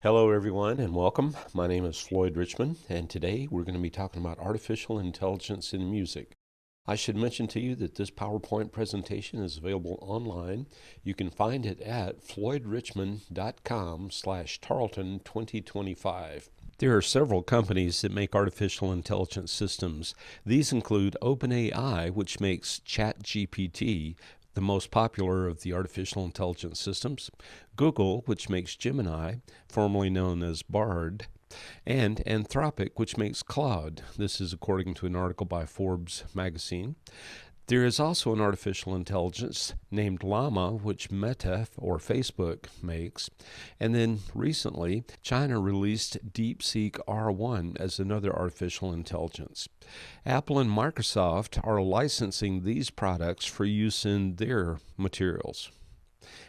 Hello, everyone, and welcome. My name is Floyd Richmond, and today we're going to be talking about artificial intelligence in music. I should mention to you that this PowerPoint presentation is available online. You can find it at floydrichmond.com/Tarleton2025. There are several companies that make artificial intelligence systems. These include OpenAI, which makes ChatGPT, the most popular of the artificial intelligence systems, Google, which makes Gemini, formerly known as Bard, and Anthropic, which makes Claude. This is according to an article by Forbes magazine. There is also an artificial intelligence named Llama, which Meta or Facebook makes. And then recently, China released DeepSeek R1 as another artificial intelligence. Apple and Microsoft are licensing these products for use in their materials.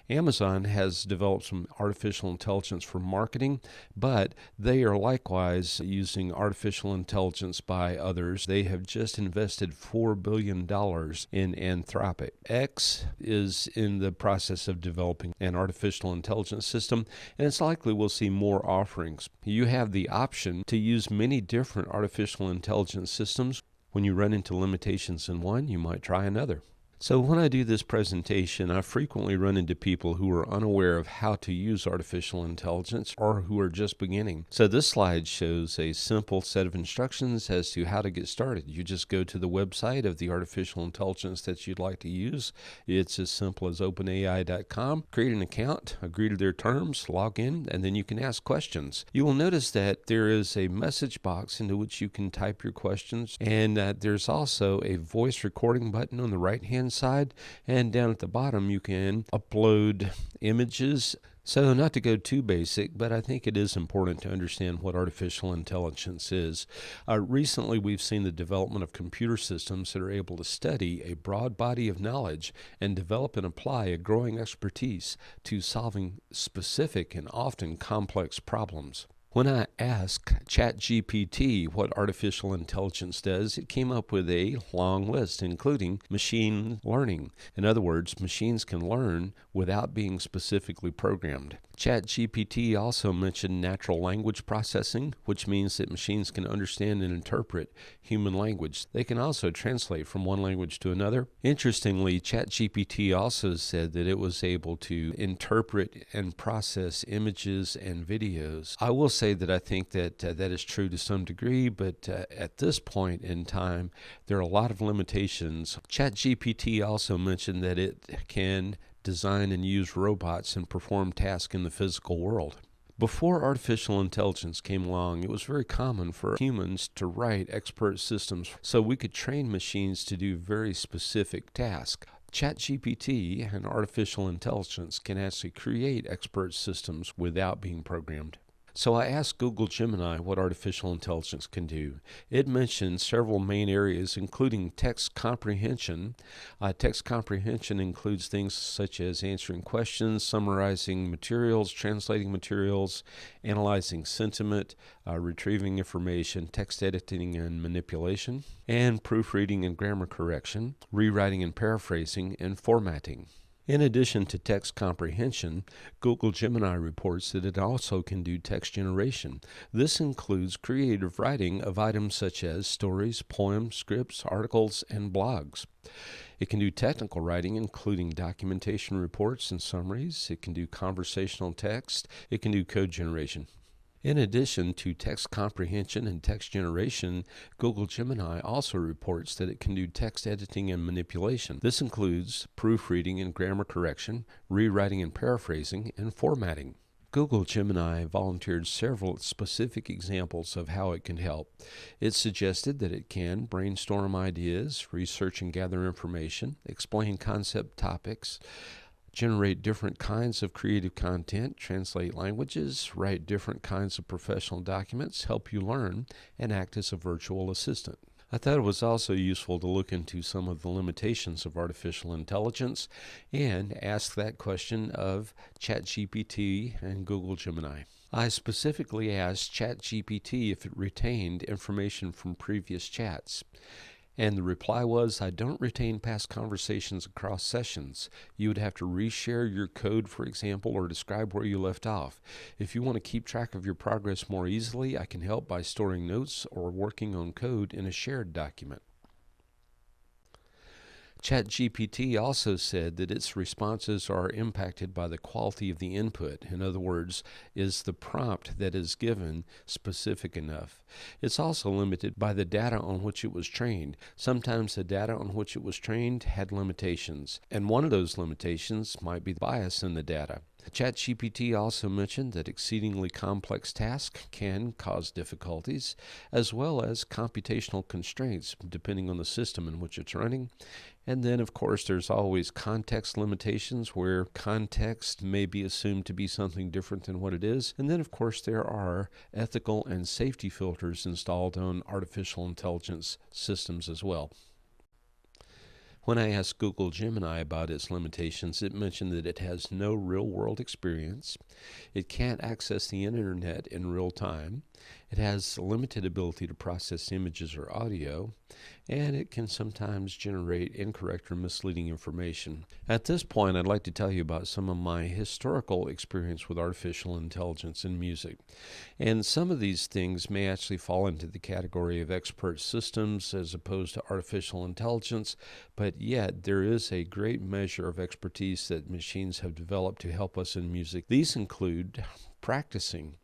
Amazon has developed some artificial intelligence for marketing, but they are likewise using artificial intelligence by others. They have just invested $4 billion in Anthropic. X is in the process of developing an artificial intelligence system, and it's likely we'll see more offerings. You have the option to use many different artificial intelligence systems. When you run into limitations in one, you might try another. So when I do this presentation, I frequently run into people who are unaware of how to use artificial intelligence or who are just beginning. So this slide shows a simple set of instructions as to how to get started. You just go to the website of the artificial intelligence that you'd like to use. It's as simple as openai.com. Create an account, agree to their terms, log in, and then you can ask questions. You will notice that there is a message box into which you can type your questions, and there's also a voice recording button on the right-hand side, and down at the bottom you can upload images. So not to go too basic, but I think it is important to understand what artificial intelligence is. Recently we've seen the development of computer systems that are able to study a broad body of knowledge and develop and apply a growing expertise to solving specific and often complex problems. When I asked ChatGPT what artificial intelligence does, it came up with a long list, including machine learning. In other words, machines can learn without being specifically programmed. ChatGPT also mentioned natural language processing, which means that machines can understand and interpret human language. They can also translate from one language to another. Interestingly, ChatGPT also said that it was able to interpret and process images and videos. I will say that I think that that is true to some degree, but at this point in time, there are a lot of limitations. ChatGPT also mentioned that it can design and use robots and perform tasks in the physical world. Before artificial intelligence came along, it was very common for humans to write expert systems so we could train machines to do very specific tasks. ChatGPT and artificial intelligence can actually create expert systems without being programmed. So I asked Google Gemini what artificial intelligence can do. It mentioned several main areas, including text comprehension. Text comprehension includes things such as answering questions, summarizing materials, translating materials, analyzing sentiment, retrieving information, text editing and manipulation, and proofreading and grammar correction, rewriting and paraphrasing, and formatting. In addition to text comprehension, Google Gemini reports that it also can do text generation. This includes creative writing of items such as stories, poems, scripts, articles, and blogs. It can do technical writing, including documentation reports and summaries. It can do conversational text. It can do code generation. In addition to text comprehension and text generation, Google Gemini also reports that it can do text editing and manipulation. This includes proofreading and grammar correction, rewriting and paraphrasing, and formatting. Google Gemini volunteered several specific examples of how it can help. It suggested that it can brainstorm ideas, research and gather information, explain concept topics, generate different kinds of creative content, translate languages, write different kinds of professional documents, help you learn, and act as a virtual assistant. I thought it was also useful to look into some of the limitations of artificial intelligence and ask that question of ChatGPT and Google Gemini. I specifically asked ChatGPT if it retained information from previous chats. And the reply was, I don't retain past conversations across sessions. You would have to reshare your code, for example, or describe where you left off. If you want to keep track of your progress more easily, I can help by storing notes or working on code in a shared document. ChatGPT also said that its responses are impacted by the quality of the input. In other words, is the prompt that is given specific enough? It's also limited by the data on which it was trained. Sometimes the data on which it was trained had limitations, and one of those limitations might be bias in the data. ChatGPT also mentioned that exceedingly complex tasks can cause difficulties, as well as computational constraints, depending on the system in which it's running. And then, of course, there's always context limitations where context may be assumed to be something different than what it is. And then, of course, there are ethical and safety filters installed on artificial intelligence systems as well. When I asked Google Gemini about its limitations, it mentioned that it has no real-world experience, it can't access the internet in real time, it has a limited ability to process images or audio, and it can sometimes generate incorrect or misleading information. At this point, I'd like to tell you about some of my historical experience with artificial intelligence in music. And some of these things may actually fall into the category of expert systems as opposed to artificial intelligence, but yet there is a great measure of expertise that machines have developed to help us in music. These include practicing.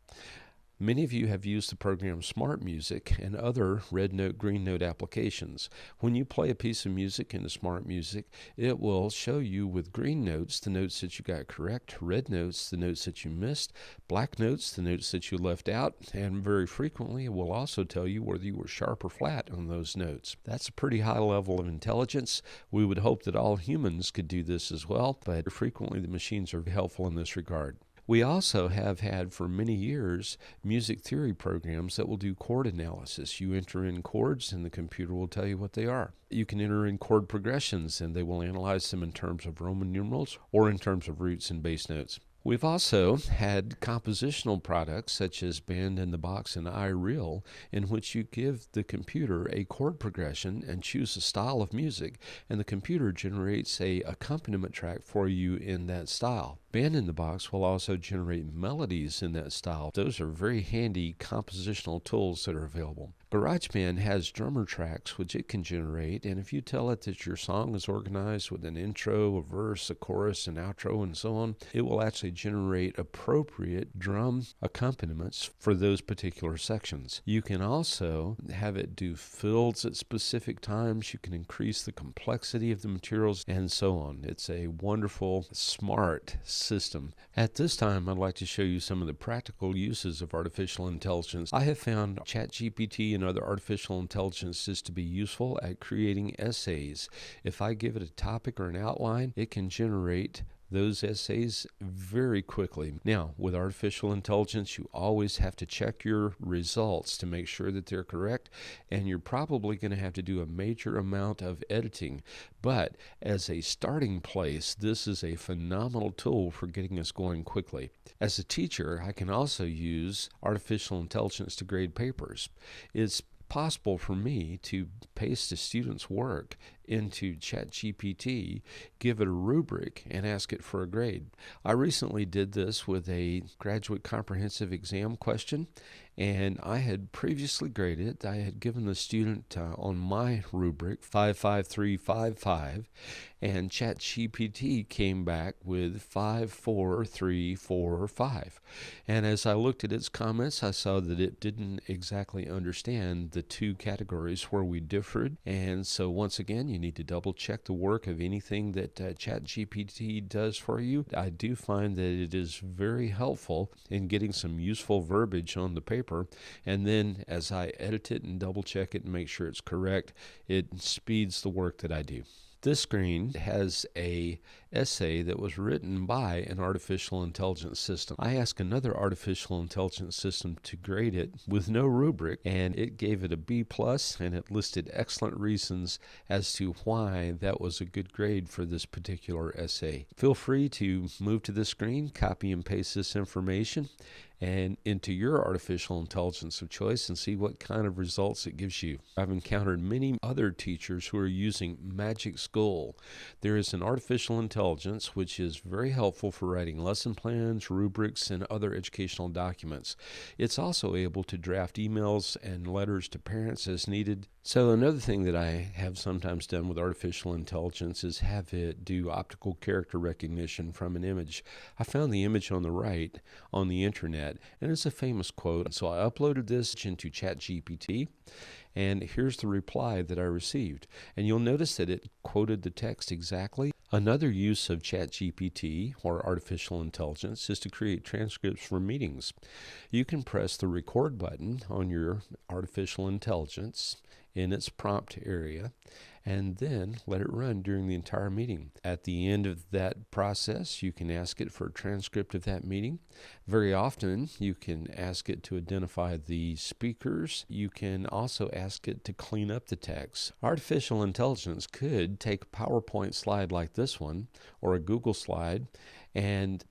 Many of you have used the program Smart Music and other red note, green note applications. When you play a piece of music into Smart Music, it will show you with green notes the notes that you got correct, red notes the notes that you missed, black notes the notes that you left out, and very frequently it will also tell you whether you were sharp or flat on those notes. That's a pretty high level of intelligence. We would hope that all humans could do this as well, but frequently the machines are helpful in this regard. We also have had for many years music theory programs that will do chord analysis. You enter in chords and the computer will tell you what they are. You can enter in chord progressions and they will analyze them in terms of Roman numerals or in terms of roots and bass notes. We've also had compositional products such as Band in the Box and iReal, in which you give the computer a chord progression and choose a style of music, and the computer generates a accompaniment track for you in that style. Band in the Box will also generate melodies in that style. Those are very handy compositional tools that are available. GarageBand has drummer tracks which it can generate, and if you tell it that your song is organized with an intro, a verse, a chorus, an outro, and so on, it will actually generate appropriate drum accompaniments for those particular sections. You can also have it do fills at specific times. You can increase the complexity of the materials, and so on. It's a wonderful, smart system. At this time, I'd like to show you some of the practical uses of artificial intelligence. I have found ChatGPT and other artificial intelligences to be useful at creating essays. If I give it a topic or an outline, it can generate those essays very quickly. Now, with artificial intelligence, you always have to check your results to make sure that they're correct, and you're probably going to have to do a major amount of editing. But as a starting place, this is a phenomenal tool for getting us going quickly. As a teacher, I can also use artificial intelligence to grade papers. It's possible for me to paste a student's work into ChatGPT, give it a rubric, and ask it for a grade. I recently did this with a graduate comprehensive exam question, and I had previously graded it. I had given the student on my rubric 55355, and ChatGPT came back with 54345. And as I looked at its comments, I saw that it didn't exactly understand the two categories where we differed. And so once again, you need to double check the work of anything that ChatGPT does for you. I do find that it is very helpful in getting some useful verbiage on the paper, and then as I edit it and double check it and make sure it's correct, it speeds the work that I do. This screen has an essay that was written by an artificial intelligence system. I asked another artificial intelligence system to grade it with no rubric, and it gave it a B+, and it listed excellent reasons as to why that was a good grade for this particular essay. Feel free to move to the screen, copy and paste this information, and into your artificial intelligence of choice and see what kind of results it gives you. I've encountered many other teachers who are using Magic School. There is an artificial intelligence which is very helpful for writing lesson plans, rubrics, and other educational documents. It's also able to draft emails and letters to parents as needed. So another thing that I have sometimes done with artificial intelligence is have it do optical character recognition from an image. I found the image on the right on the internet, and it's a famous quote. So I uploaded this into ChatGPT, and here's the reply that I received. And you'll notice that it quoted the text exactly. Another use of ChatGPT, or artificial intelligence, is to create transcripts for meetings. You can press the record button on your artificial intelligence in its prompt area, and then let it run during the entire meeting. At the end of that process, you can ask it for a transcript of that meeting. Very often, you can ask it to identify the speakers. You can also ask it to clean up the text. Artificial intelligence could take a PowerPoint slide like this one, or a Google slide, and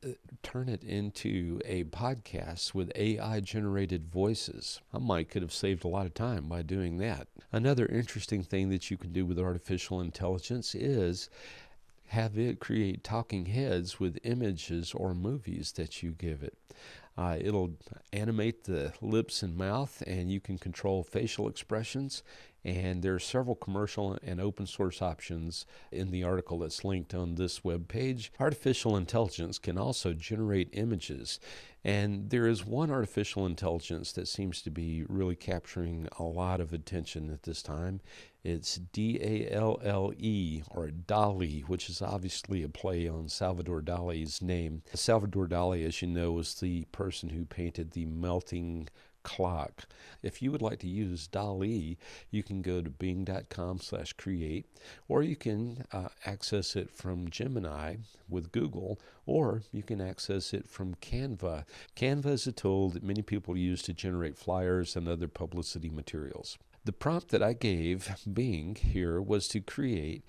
turn it into a podcast with AI-generated voices. I could have saved a lot of time by doing that. Another interesting thing that you can do with artificial intelligence is have it create talking heads with images or movies that you give it. It'll animate the lips and mouth, and you can control facial expressions. And there are several commercial and open source options in the article that's linked on this web page. Artificial intelligence can also generate images. And there is one artificial intelligence that seems to be really capturing a lot of attention at this time. It's DALLE, or DALL-E, which is obviously a play on Salvador Dali's name. Salvador Dali, as you know, was the person who painted the melting clock. If you would like to use DALL-E, you can go to bing.com/create, or you can access it from Gemini with Google, or you can access it from Canva. Canva is a tool that many people use to generate flyers and other publicity materials. The prompt that I gave Bing here was to create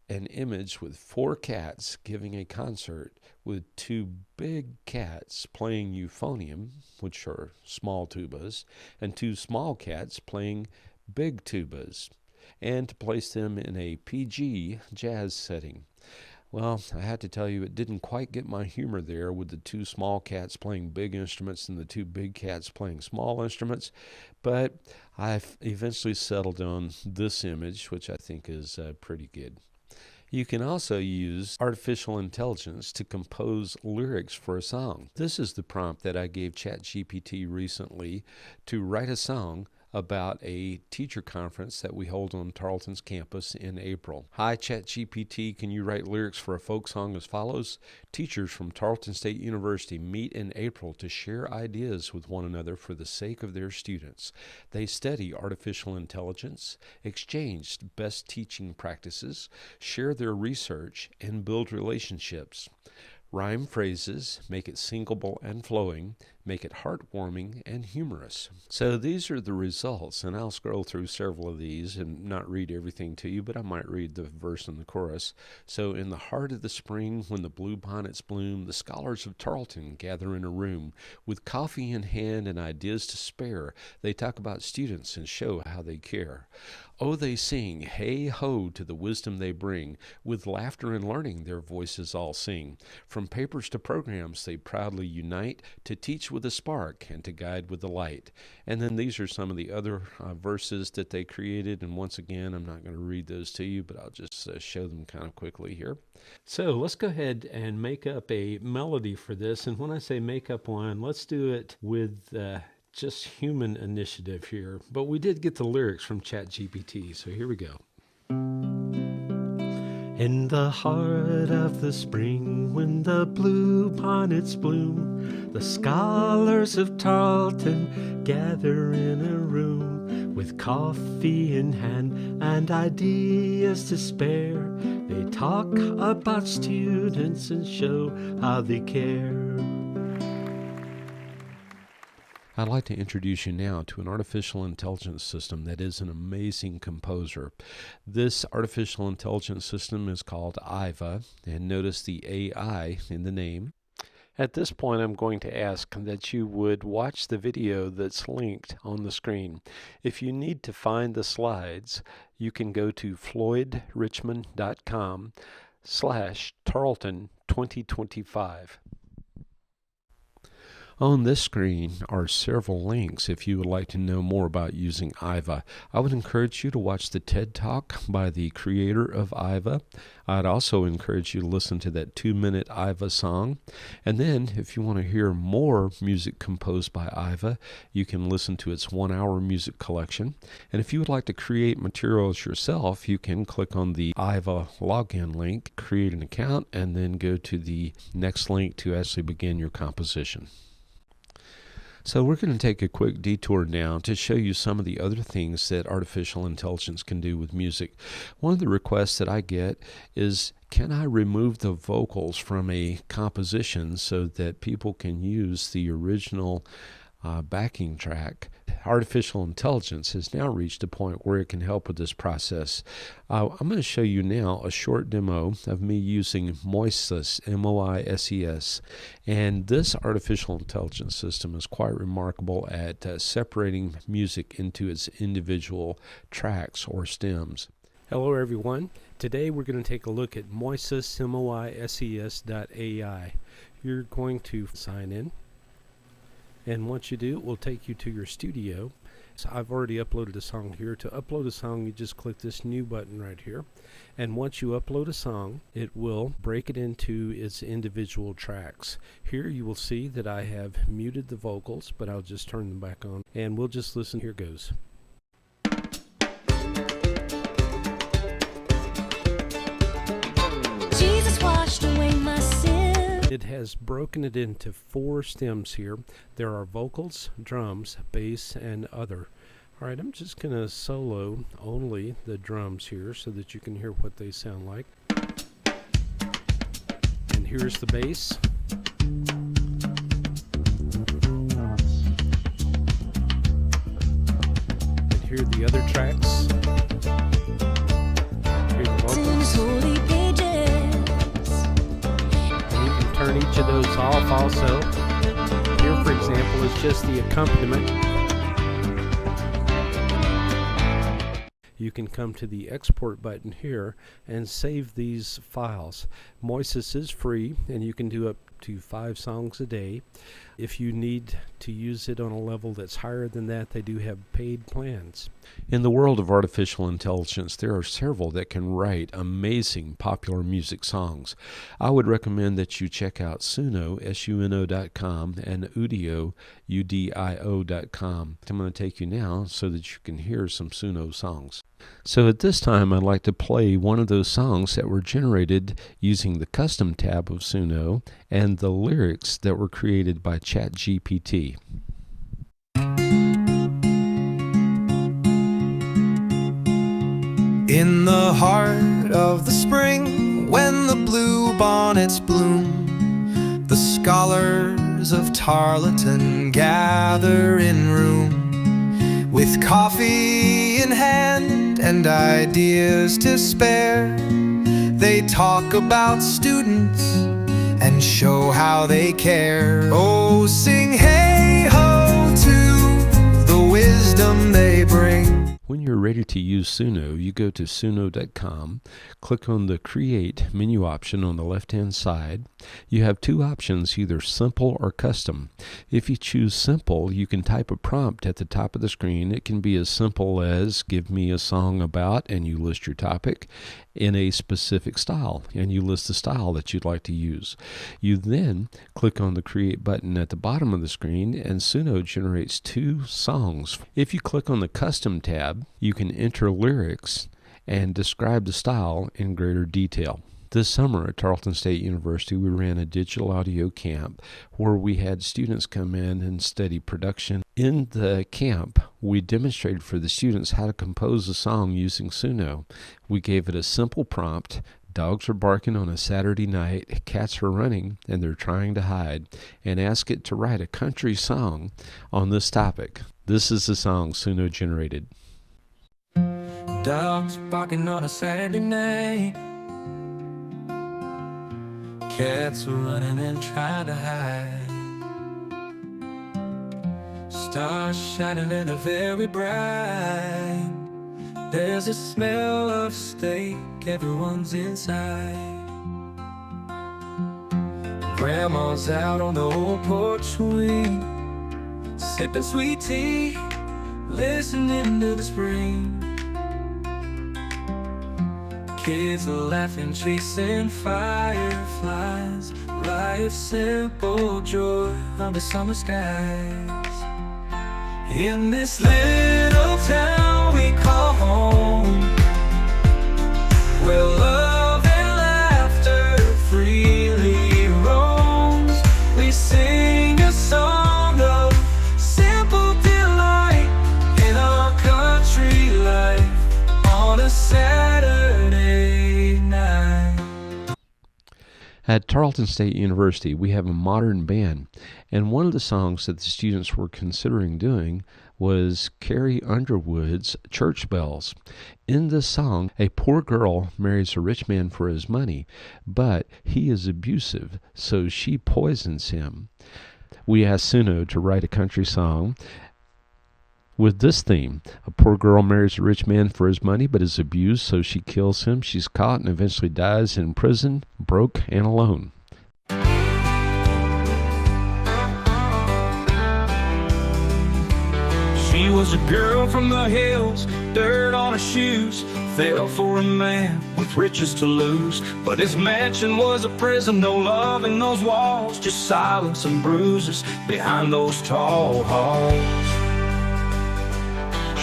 an image with 4 cats giving a concert with 2 big cats playing euphonium, which are small tubas, and 2 small cats playing big tubas, and to place them in a PG jazz setting. Well, I have to tell you, it didn't quite get my humor there with the 2 small cats playing big instruments and the 2 big cats playing small instruments, but I've eventually settled on this image, which I think is pretty good. You can also use artificial intelligence to compose lyrics for a song. This is the prompt that I gave ChatGPT recently to write a song about a teacher conference that we hold on Tarleton's campus in April. Hi, ChatGPT, can you write lyrics for a folk song as follows? Teachers from Tarleton State University meet in April to share ideas with one another for the sake of their students. They study artificial intelligence, exchange best teaching practices, share their research, and build relationships. Rhyme phrases, make it singable and flowing, make it heartwarming and humorous. So these are the results, and I'll scroll through several of these and not read everything to you, but I might read the verse and the chorus. So, in the heart of the spring, when the bluebonnets bloom, the scholars of Tarleton gather in a room. With coffee in hand and ideas to spare, they talk about students and show how they care. Oh, they sing, hey ho, to the wisdom they bring. With laughter and learning, their voices all sing. From papers to programs, they proudly unite to teach with a spark and to guide with the light. And then these are some of the other verses that they created. And once again, I'm not going to read those to you, but I'll just show them kind of quickly here. So let's go ahead and make up a melody for this. And when I say make up one, let's do it with just human initiative here. But we did get the lyrics from ChatGPT, so here we go. In the heart of the spring, when the bluebonnets bloom, the scholars of Tarleton gather in a room. With coffee in hand and ideas to spare, they talk about students and show how they care. I'd like to introduce you now to an artificial intelligence system that is an amazing composer. This artificial intelligence system is called IVA, and notice the AI in the name. At this point, I'm going to ask that you would watch the video that's linked on the screen. If you need to find the slides, you can go to floydrichmond.com/Tarleton 2025. On this screen are several links if you would like to know more about using IVA. I would encourage you to watch the TED Talk by the creator of IVA. I'd also encourage you to listen to that 2-minute IVA song. And then, if you want to hear more music composed by IVA, you can listen to its 1-hour music collection. And if you would like to create materials yourself, you can click on the IVA login link, create an account, and then go to the next link to actually begin your composition. So we're going to take a quick detour now to show you some of the other things that artificial intelligence can do with music. One of the requests that I get is, can I remove the vocals from a composition so that people can use the original backing track? Artificial intelligence has now reached a point where it can help with this process. I'm going to show you now a short demo of me using Moises, M-O-I-S-E-S, and this artificial intelligence system is quite remarkable at separating music into its individual tracks or stems. Hello everyone. Today we're going to take a look at Moises, M-O-I-S-E-S.ai. You're going to sign in. And once you do, it will take you to your studio. So I've already uploaded a song here. To upload a song, you just click this new button right here. And once you upload a song, it will break it into its individual tracks. Here you will see that I have muted the vocals, but I'll just turn them back on. And we'll just listen. Here goes. Jesus washed away my sin. It has broken it into 4 stems here. There are vocals, drums, bass, and other. All right, I'm just going to solo only the drums here so that you can hear what they sound like. And here's the bass. And here are the other tracks. Here are the vocals. Turn each of those off also. Here, for example, is just the accompaniment. You can come to the export button here and save these files. Moises is free, and you can do up to 5 songs a day. If you need to use it on a level that's higher than that, they do have paid plans. In the world of artificial intelligence, there are several that can write amazing popular music songs. I would recommend that you check out Suno, SUNO.com, and Udio, UDIO.com. I'm going to take you now so that you can hear some Suno songs. So at this time, I'd like to play one of those songs that were generated using the custom tab of Suno and the lyrics that were created by ChatGPT. In the heart of the spring, when the blue bonnets bloom, the scholars of Tarleton gather in room, with coffee in hand and ideas to spare. They talk about students and show how they care. Oh, sing hey-ho to the wisdom they bring. When you're ready to use Suno, you go to suno.com, click on the Create menu option on the left-hand side. You have 2 options, either Simple or Custom. If you choose Simple, you can type a prompt at the top of the screen. It can be as simple as, give me a song about, and you list your topic in a specific style, and you list the style that you'd like to use. You then click on the Create button at the bottom of the screen, and Suno generates 2 songs. If you click on the Custom tab, you can enter lyrics and describe the style in greater detail. This summer at Tarleton State University, we ran a digital audio camp where we had students come in and study production. In the camp, we demonstrated for the students how to compose a song using Suno. We gave it a simple prompt: dogs are barking on a Saturday night, cats are running, and they're trying to hide, and ask it to write a country song on this topic. This is the song Suno generated. Dogs barking on a Saturday night, Cats running and trying to hide. Stars shining and they're very bright. There's a smell of steak, everyone's inside. Grandma's out on the old porch swing, sipping sweet tea, listening to the spring. Kids are laughing, chasing fireflies. Life's simple joy under summer skies. In this little town we call home, where love and laughter freely roams, we sing a song of simple delight in our country life on a Saturday night. At Tarleton State University, we have a modern band, and one of the songs that the students were considering doing was Carrie Underwood's Church Bells. In this song, a poor girl marries a rich man for his money, but he is abusive, so she poisons him. We asked Suno to write a country song with this theme. A poor girl marries a rich man for his money, but is abused, so she kills him. She's caught and eventually dies in prison, broke and alone. She was a girl from the hills, dirt on her shoes, fell for a man with riches to lose. But his mansion was a prison, no love in those walls, just silence and bruises behind those tall halls.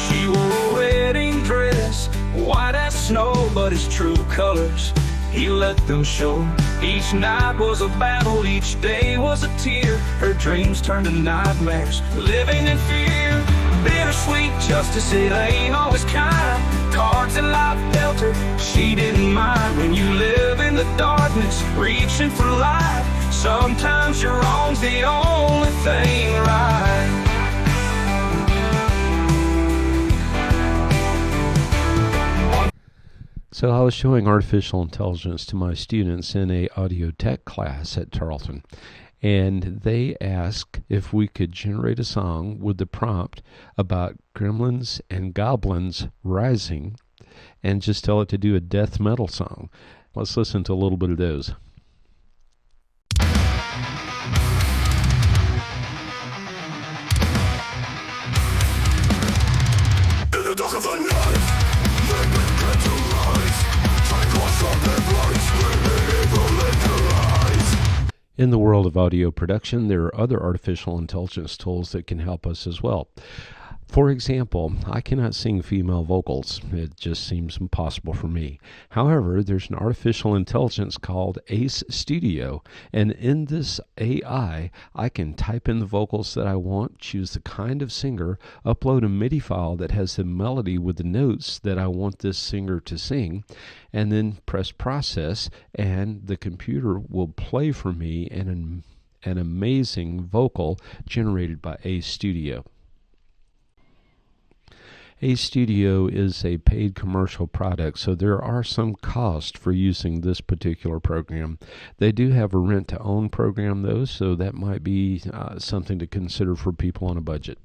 She wore a wedding dress, white as snow, but his true colors, he let them show. Each night was a battle, each day was a tear. Her dreams turned to nightmares, living in fear. Bittersweet justice, it ain't always kind. Cards and life dealt her, she didn't mind. When you live in the darkness, reaching for light, sometimes your wrong's the only thing right. So I was showing artificial intelligence to my students in a audio tech class at Tarleton, and they asked if we could generate a song with the prompt about gremlins and goblins rising and just tell it to do a death metal song. Let's listen to a little bit of those. In the dark of the night, they begin to rise. Take us from their place, screaming evil in their eyes. In the world of audio production, there are other artificial intelligence tools that can help us as well. For example, I cannot sing female vocals. It just seems impossible for me. However, there's an artificial intelligence called Ace Studio, and in this AI, I can type in the vocals that I want, choose the kind of singer, upload a MIDI file that has the melody with the notes that I want this singer to sing, and then press process, and the computer will play for me an amazing vocal generated by Ace Studio. Ace Studio is a paid commercial product, so there are some costs for using this particular program. They do have a rent-to-own program, though, so that might be something to consider for people on a budget.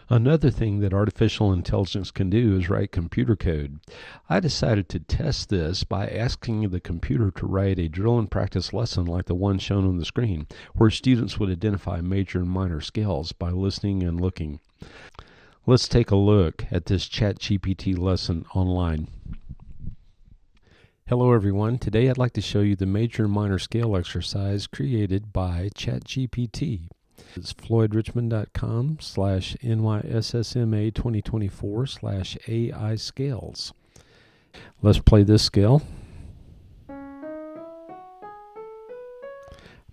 Another thing that artificial intelligence can do is write computer code. I decided to test this by asking the computer to write a drill and practice lesson like the one shown on the screen, where students would identify major and minor scales by listening and looking. Let's take a look at this ChatGPT lesson online. Hello everyone. Today I'd like to show you the major and minor scale exercise created by ChatGPT. It's floydrichmond.com/NYSSMA2024/AI scales. Let's play this scale.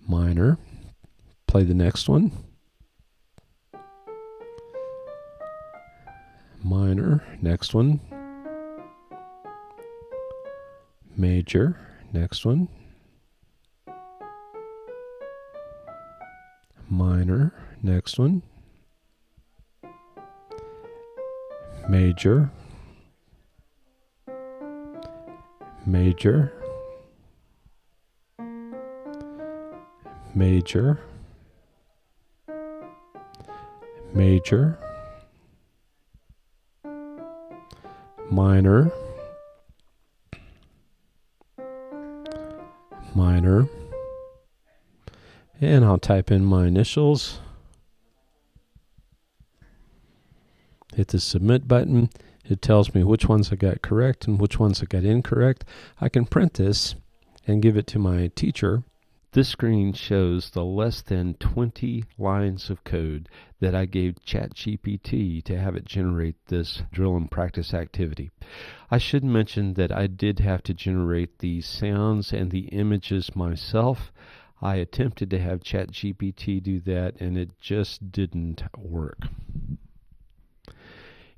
Minor. Play the next one. Minor. Next one. Major. Next one. Minor. Next one. Major. Major. major, major, minor, minor, and I'll type in my initials. Hit the submit button. It tells me which ones I got correct and which ones I got incorrect. I can print this and give it to my teacher. This screen shows the less than 20 lines of code that I gave ChatGPT to have it generate this drill and practice activity. I should mention that I did have to generate the sounds and the images myself. I attempted to have ChatGPT do that, and it just didn't work.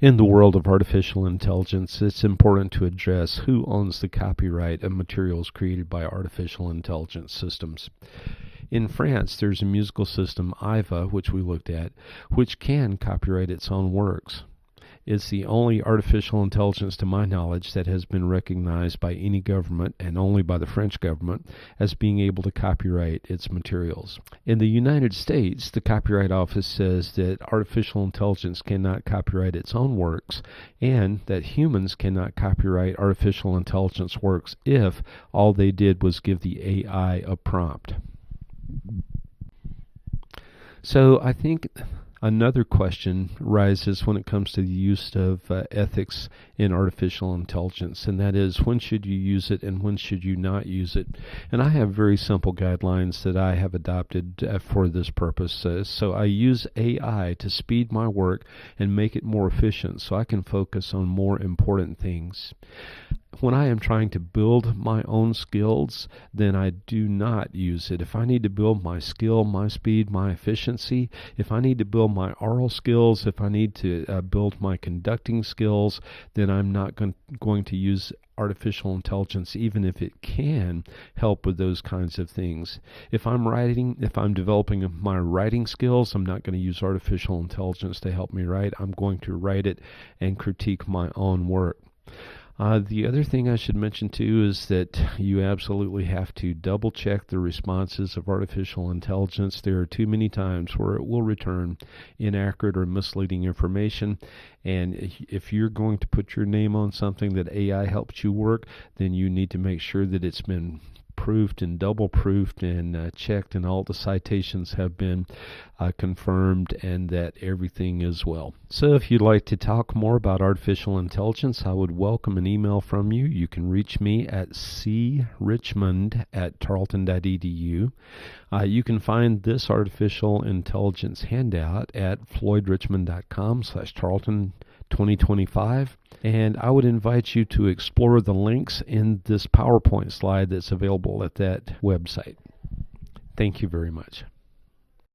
In the world of artificial intelligence, it's important to address who owns the copyright of materials created by artificial intelligence systems. In France, there's a musical system, IVA, which we looked at, which can copyright its own works. It's the only artificial intelligence, to my knowledge, that has been recognized by any government, and only by the French government, as being able to copyright its materials. In the United States, the Copyright Office says that artificial intelligence cannot copyright its own works, and that humans cannot copyright artificial intelligence works if all they did was give the AI a prompt. So I think another question rises when it comes to the use of ethics in artificial intelligence, and that is, when should you use it and when should you not use it? And I have very simple guidelines that I have adopted for this purpose. So I use AI to speed my work and make it more efficient so I can focus on more important things. When I am trying to build my own skills, then I do not use it. If I need to build my skill, my speed, my efficiency, if I need to build my oral skills, if I need to build my conducting skills, then I'm not going to use artificial intelligence, even if it can help with those kinds of things. If I'm developing my writing skills, I'm not going to use artificial intelligence to help me write. I'm going to write it and critique my own work. The other thing I should mention too is that you absolutely have to double check the responses of artificial intelligence. There are too many times where it will return inaccurate or misleading information, and if you're going to put your name on something that AI helps you work, then you need to make sure that it's been proofed and double proofed and checked, and all the citations have been confirmed, and that everything is well. So if you'd like to talk more about artificial intelligence, I would welcome an email from you. You can reach me at crichmond@tarleton.edu. You can find this artificial intelligence handout at floydrichmond.com/Tarleton2025, and I would invite you to explore the links in this PowerPoint slide that's available at that website. Thank you very much.